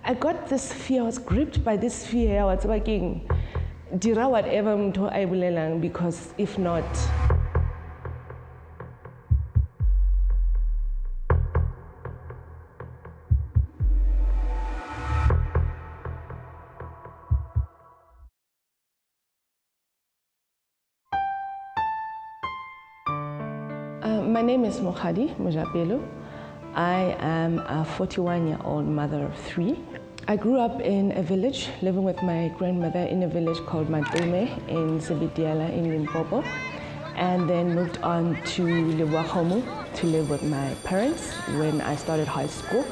I got this fear, I was gripped by this fear. I was thinking, dira whatever motho a bolelang, because if not, my name is Mokgadi Mojapelo. I am a 41-year-old mother of 3. I grew up in a village, living with my grandmother in a village called Matume in Sebitiala in Limpopo, and then moved on to Leboagomo to live with my parents when I started high school,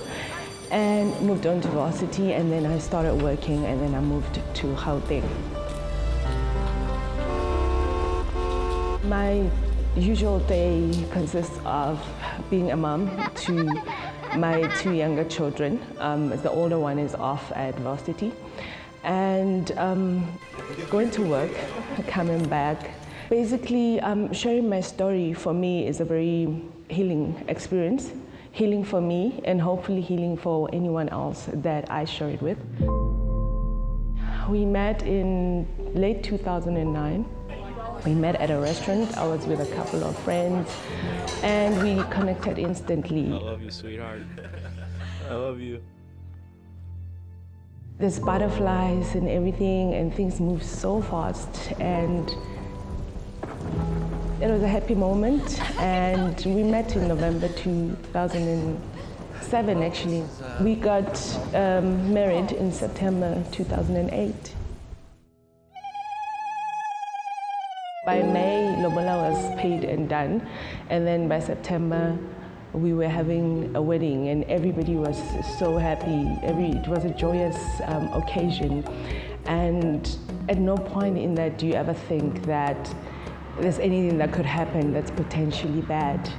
and moved on to varsity, and then I started working, and then I moved to Gauteng. My usual day consists of being a mom to my 2 younger children. The older one is off at varsity, and going to work, coming back. Basically, sharing my story for me is a very healing experience, healing for me and hopefully healing for anyone else that I share it with. We met in late 2009. We met at a restaurant. I was with a couple of friends, and we connected instantly. I love you, sweetheart. I love you. There's butterflies and everything, and things move so fast, and it was a happy moment. And we met in November 2007, actually. We got married in September 2008. By May, lobola was paid and done, and then by September, we were having a wedding, and everybody was so happy. It was a joyous occasion, and at no point in that do you ever think that there's anything that could happen that's potentially bad.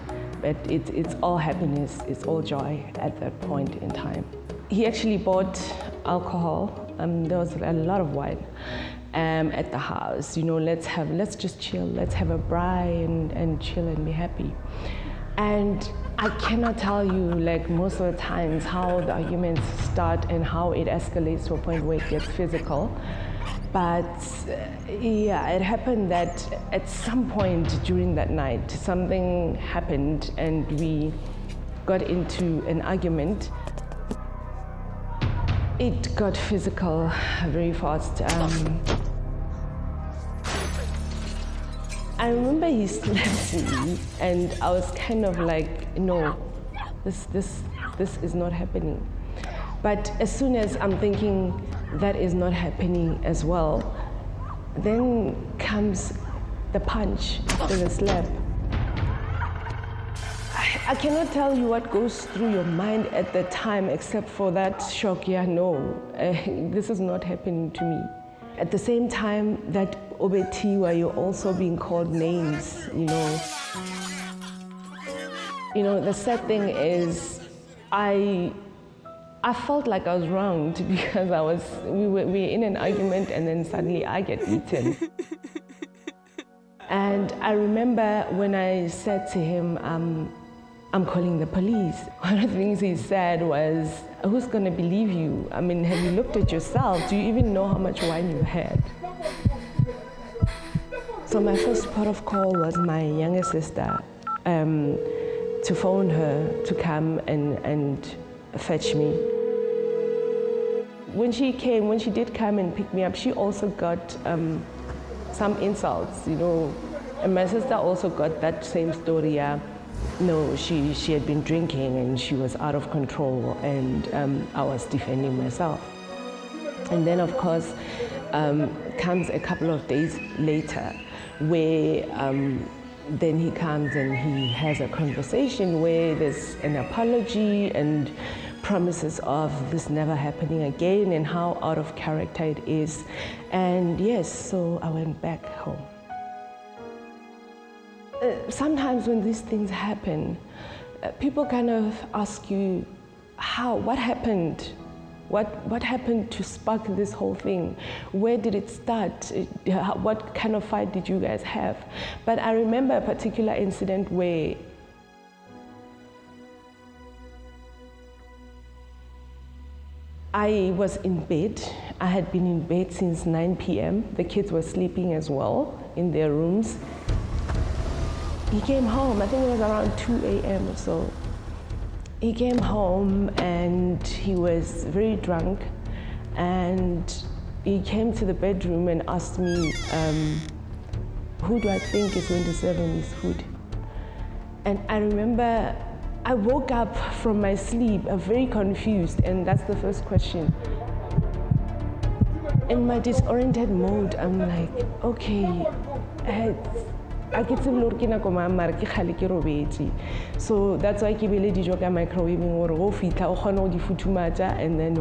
But it's all happiness, it's all joy at that point in time. He actually bought alcohol. There was a lot of wine. At the house, let's just chill, let's have a braai and chill and be happy. And I cannot tell you, like most of the times, how the arguments start and how it escalates to a point where it gets physical. But yeah, it happened that at some point during that night, something happened and we got into an argument. It got physical very fast. I remember he slapped me, and I was kind of like, no, this is not happening. But as soon as I'm thinking that is not happening as well, then comes the punch after the slap. I cannot tell you what goes through your mind at the time, except for that shock. Yeah, no, this is not happening to me. At the same time, that obetiwa, you're also being called names, the sad thing is, I felt like I was wronged because we were in an argument, and then suddenly I get beaten. And I remember when I said to him, I'm calling the police. One of the things he said was, who's gonna believe you? I mean, have you looked at yourself? Do you even know how much wine you had? So my first port of call was my younger sister, to phone her to come and fetch me. When she did come and pick me up, she also got some insults, and my sister also got that same story. No, she had been drinking and she was out of control, and I was defending myself. And then, of course, comes a couple of days later where then he comes and he has a conversation where there's an apology and promises of this never happening again and how out of character it is. And yes, so I went back home. Sometimes when these things happen, people kind of ask you, what happened? What happened to spark this whole thing? Where did it start? What kind of fight did you guys have? But I remember a particular incident where I was in bed. I had been in bed since 9 p.m. The kids were sleeping as well in their rooms. He came home, I think it was around 2 a.m. or so. He came home and he was very drunk, and he came to the bedroom and asked me, who do I think is going to serve him his food? And I remember I woke up from my sleep very confused, and that's the first question. In my disoriented mode, I'm like, okay, so that's why I keep microwaving and then.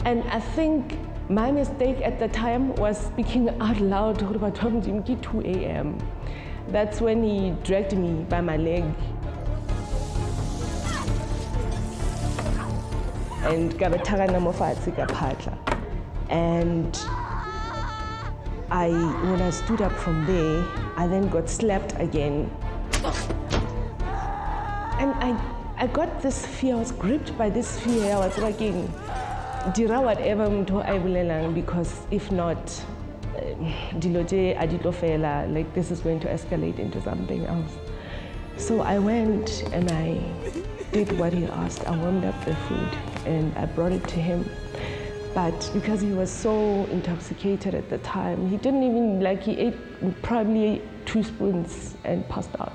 And I think my mistake at the time was speaking out loud to 2 a.m. That's when he dragged me by my leg. And when I stood up from there, I then got slapped again. And I got this fear, I was gripped by this fear. I was like, dira whatever mutho I bolelang, because if not, diloje aditlo fela, like this is going to escalate into something else. So I went and I did what he asked. I warmed up the food and I brought it to him. But because he was so intoxicated at the time, he didn't even, he ate probably 2 spoons and passed out.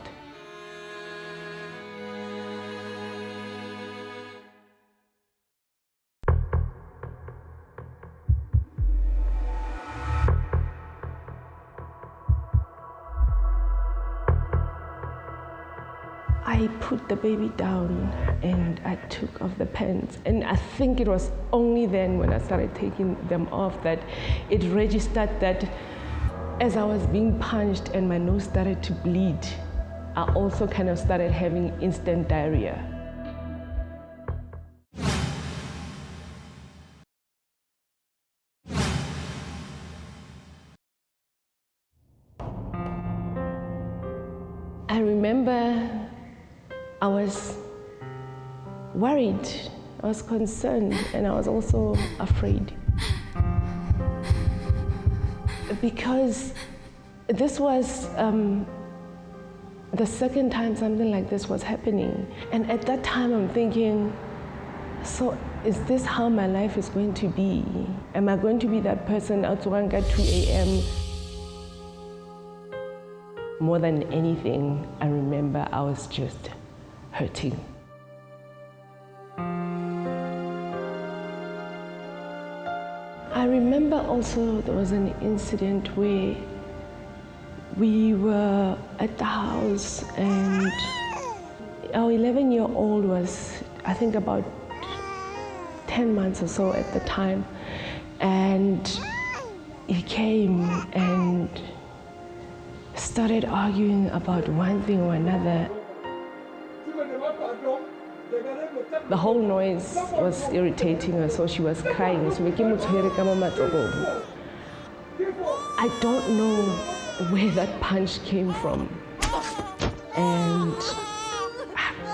I put the baby down and I took off the pants, and I think it was only then when I started taking them off that it registered that as I was being punched and my nose started to bleed, I also kind of started having instant diarrhea. I remember I was worried, I was concerned, and I was also afraid. Because this was the second time something like this was happening. And at that time I'm thinking, so is this how my life is going to be? Am I going to be that person out to 2 a.m.? More than anything, I remember I was just hurting. I remember also there was an incident where we were at the house and our 11-year-old was, I think, about 10 months or so at the time, and he came and started arguing about one thing or another. The whole noise was irritating her, so she was crying. I don't know where that punch came from, and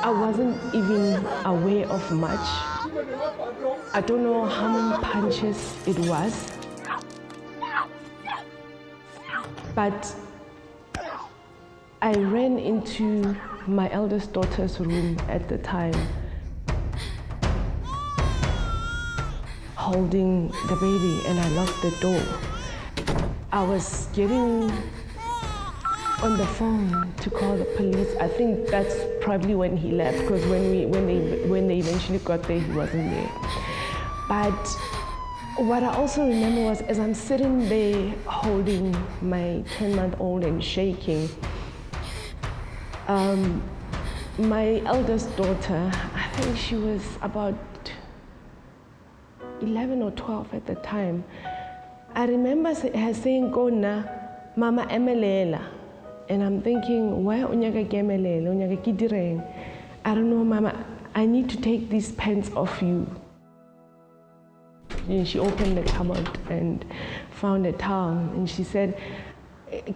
I wasn't even aware of much. I don't know how many punches it was, but I ran into my eldest daughter's room at the time, holding the baby, and I locked the door. I was getting on the phone to call the police. I think that's probably when he left, because when they eventually got there, he wasn't there. But what I also remember was, as I'm sitting there holding my 10-month-old and shaking, my eldest daughter, I think she was about 11 or 12 at the time, I remember her saying, "Go na, Mama emelela." And I'm thinking, why unyaka kemelela, unyaka kidireng? I don't know, Mama, I need to take these pants off you. And she opened the cupboard and found a towel, and she said, and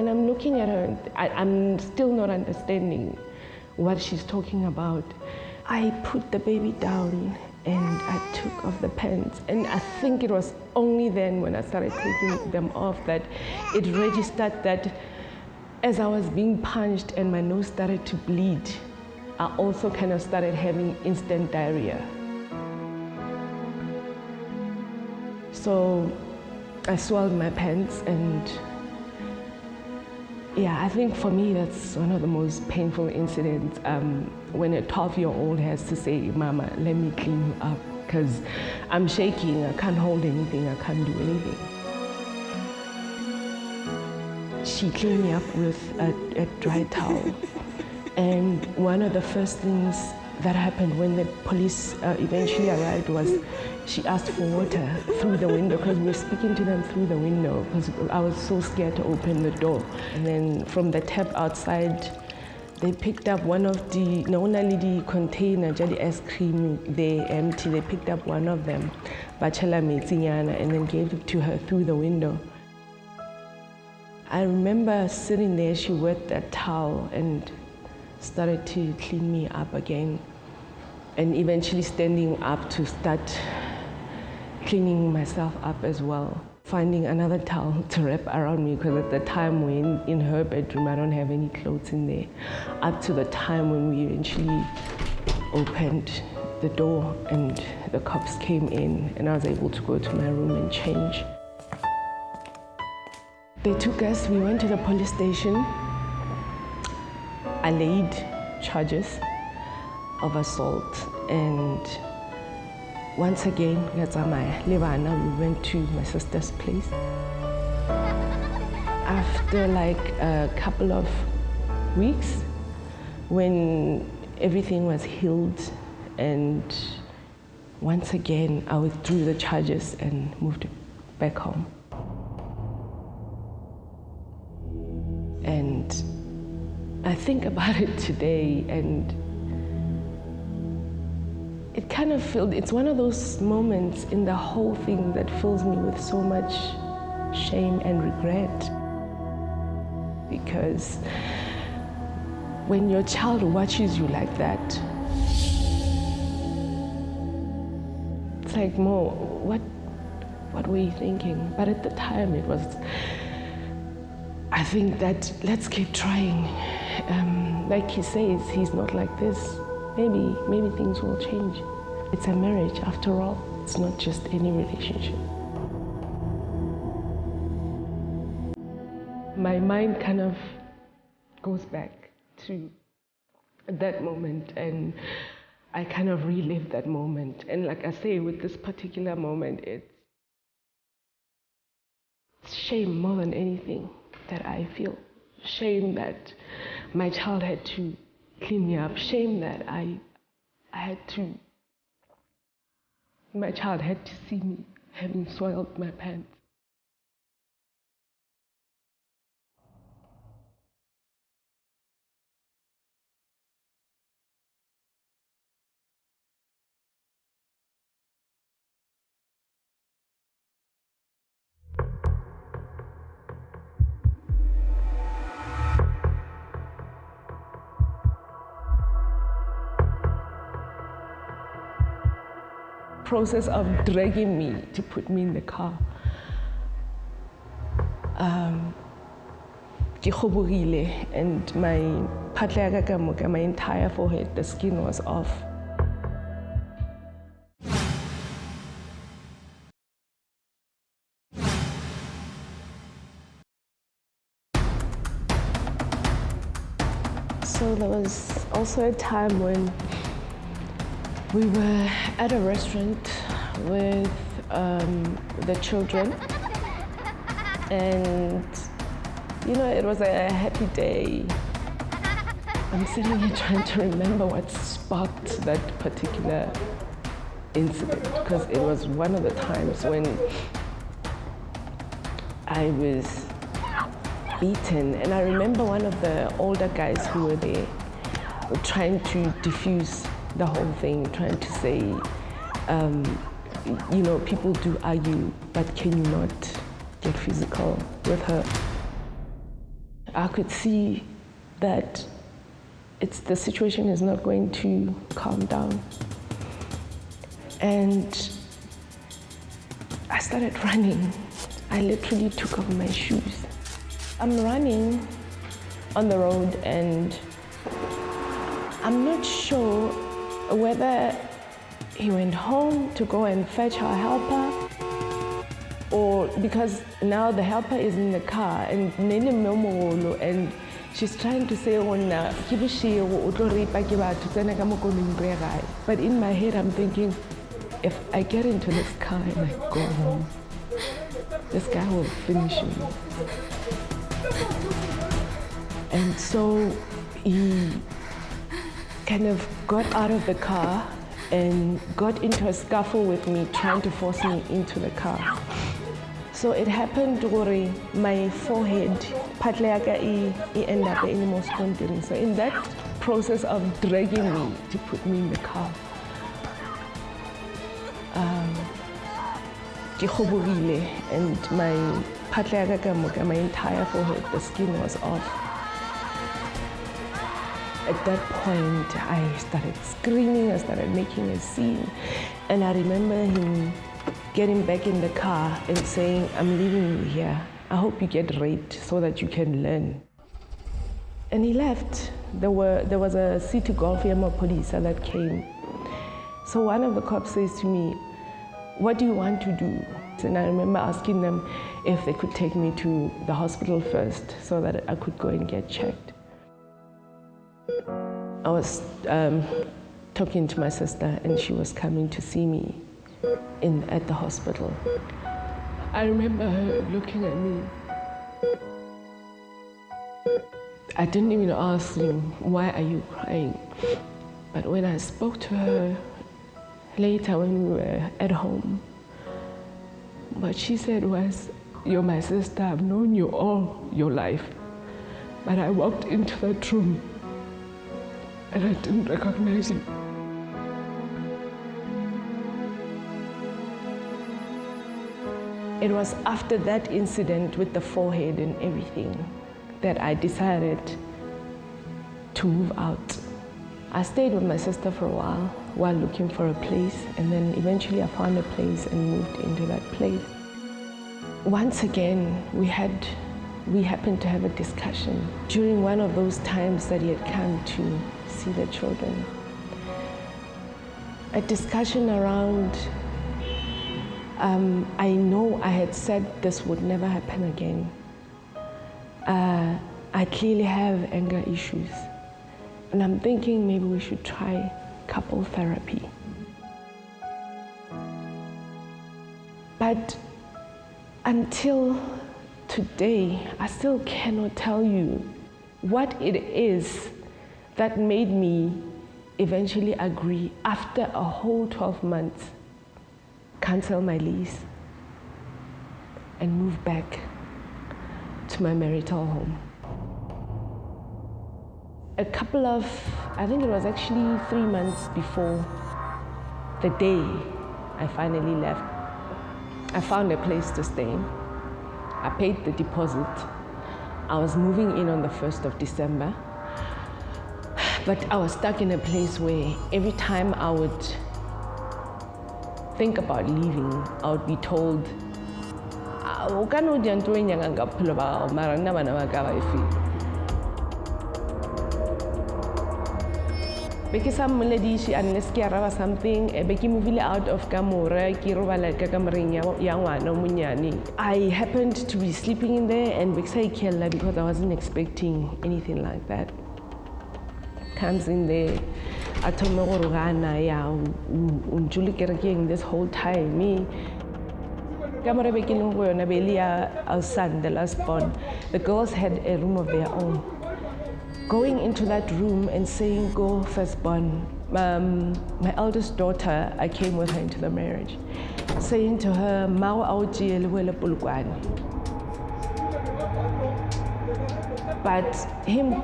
I'm looking at her, I'm still not understanding what she's talking about. I put the baby down and I took off the pants. And I think it was only then when I started taking them off that it registered that as I was being punched and my nose started to bleed, I also kind of started having instant diarrhea. So I swallowed my pants, and yeah, I think for me that's one of the most painful incidents, when a 12-year-old has to say, "Mama, let me clean you up," because I'm shaking, I can't hold anything, I can't do anything. She cleaned me up with a dry towel. And one of the first things that happened when the police eventually arrived was she asked for water through the window, because we were speaking to them through the window because I was so scared to open the door. And then from the tap outside, they picked up one of the container, jelly ice cream, they empty. They picked up one of them, bachela metsinyana, and then gave it to her through the window. I remember sitting there, she wet that towel and started to clean me up again, and eventually standing up to start cleaning myself up as well. Finding another towel to wrap around me, because at the time when in her bedroom I don't have any clothes in there, up to the time when we eventually opened the door and the cops came in and I was able to go to my room and change. They took us, we went to the police station. I laid charges of assault, and once again, we went to my sister's place. After like a couple of weeks, when everything was healed, and once again, I withdrew the charges and moved back home. And I think about it today, and it kind of feels, it's one of those moments in the whole thing that fills me with so much shame and regret. Because when your child watches you like that, it's like, Mo, what were you thinking? But at the time it was, I think that let's keep trying. Like he says, he's not like this. Maybe things will change. It's a marriage after all. It's not just any relationship. My mind kind of goes back to that moment, and I kind of relive that moment. And like I say, with this particular moment, it's shame more than anything that I feel. Shame that my child had to clean me up. Shame that my child had to see me having soiled my pants. Process of dragging me to put me in the car. And my entire forehead, the skin was off. So there was also a time when we were at a restaurant with the children, and it was a happy day. I'm sitting here trying to remember what sparked that particular incident, because it was one of the times when I was beaten, and I remember one of the older guys who were there trying to diffuse the whole thing, trying to say, people do argue, but can you not get physical with her? I could see that the situation is not going to calm down. And I started running. I literally took off my shoes. I'm running on the road and I'm not sure whether he went home to go and fetch our helper, or because now the helper is in the car and she's trying to say, but in my head I'm thinking, if I get into this car and I go home, this guy will finish me. And so he kind of got out of the car and got into a scuffle with me, trying to force me into the car. So it happened where my forehead, ended up in the splintering. So in that process of dragging me to put me in the car, and my entire forehead, the skin was off. At that point, I started screaming, I started making a scene. And I remember him getting back in the car and saying, I'm leaving you here. I hope you get raped so that you can learn. And he left. There was a city golf police that came. So one of the cops says to me, what do you want to do? And I remember asking them if they could take me to the hospital first so that I could go and get checked. I was talking to my sister and she was coming to see me at the hospital. I remember her looking at me. I didn't even ask him, why are you crying? But when I spoke to her later when we were at home, what she said was, you're my sister, I've known you all your life. But I walked into that room and I didn't recognize you. It was after that incident with the forehead and everything that I decided to move out. I stayed with my sister for a while looking for a place, and then eventually I found a place and moved into that place. Once again, we happened to have a discussion during one of those times that he had come to see the children. A discussion around, I know I had said this would never happen again. I clearly have anger issues. And I'm thinking maybe we should try couple therapy. But until today, I still cannot tell you what it is that made me eventually agree, after a whole 12 months, cancel my lease and move back to my marital home. I think it was actually 3 months before the day I finally left, I found a place to stay. I paid the deposit. I was moving in on the 1st of December, but I was stuck in a place where every time I would think about leaving, I would be told, because I'm Muladishi unless ki araba something, beki movile out of kamora, ki robala ka kamareng ya ngwana munyane. I happened to be sleeping in there and Beksa because I wasn't expecting anything like that. Comes in there, I told me unjuli this whole time. Me kamara beki lungo na belia our son, the last born. The girls had a room of their own. Going into that room and saying, go firstborn. My eldest daughter, I came with her into the marriage, saying to her, Mau auji elwele pulkwani. But him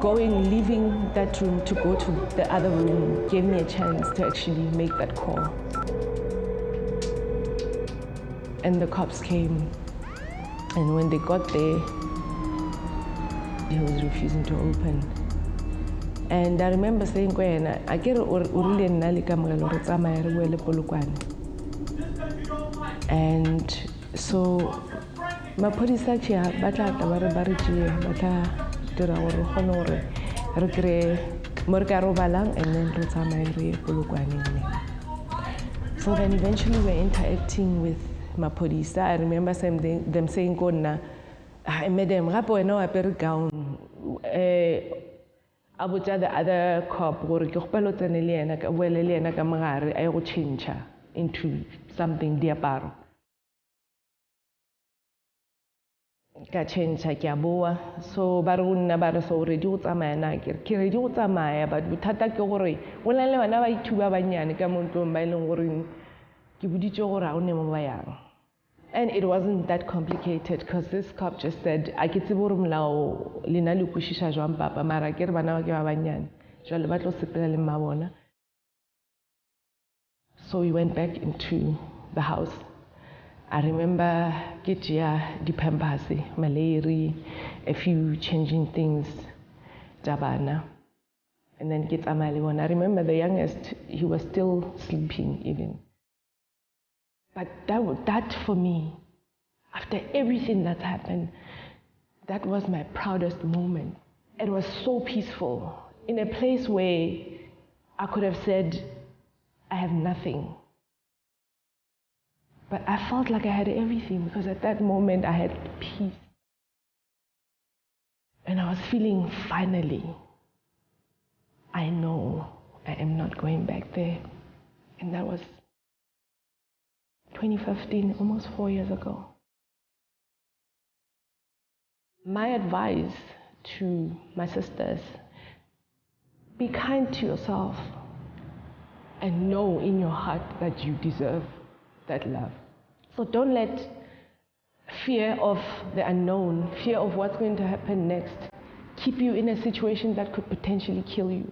leaving that room to go to the other room gave me a chance to actually make that call. And the cops came, and when they got there, he was refusing to open. And I remember saying, I get really nali kamogelo re tsamaya re boele Polokwane. And so maphodisa tšea ba tla tla ba re tšee ba tla dira gore re kgone gore re kry-e mo re ka robalang and then re tsamaye re ye Polokwane. So then eventually we're interacting with maphodisa. I remember them saying, madam, gape wena o apere gown. I would tell the other cop, gore ke kgopela o tsene le yena ka boele le yena ka mogare a ye go change into something diaparo. Ka change ke a boa. So ba re go nna ba re so ready go tsamaya na ke ready go tsamaya, but bothata ke gore go na le bana ba ithu ba bannyane ka mo ntlong ba e leng gore ke boditse gore ga o ne mo ba yang. And it wasn't that complicated because this cop just said, I ke tsebe gore molao lena le kwešiša jwang papa, mara ke re bana ba ke ba bannyane jwale ba tlo sepela le mma bona. So we went back into the house. I remember ke tšea di-pampers, malairi, a few changing things tša bana, and then ke tsamaya le bona. I remember the youngest, he was still sleeping even. But that for me, after everything that's happened, that was my proudest moment. It was so peaceful, in a place where I could have said, I have nothing. But I felt like I had everything because at that moment I had peace. And I was feeling, finally, I know I am not going back there. And that was 2015, almost 4 years ago. My advice to my sisters, be kind to yourself and know in your heart that you deserve that love. So don't let fear of the unknown, fear of what's going to happen next, keep you in a situation that could potentially kill you.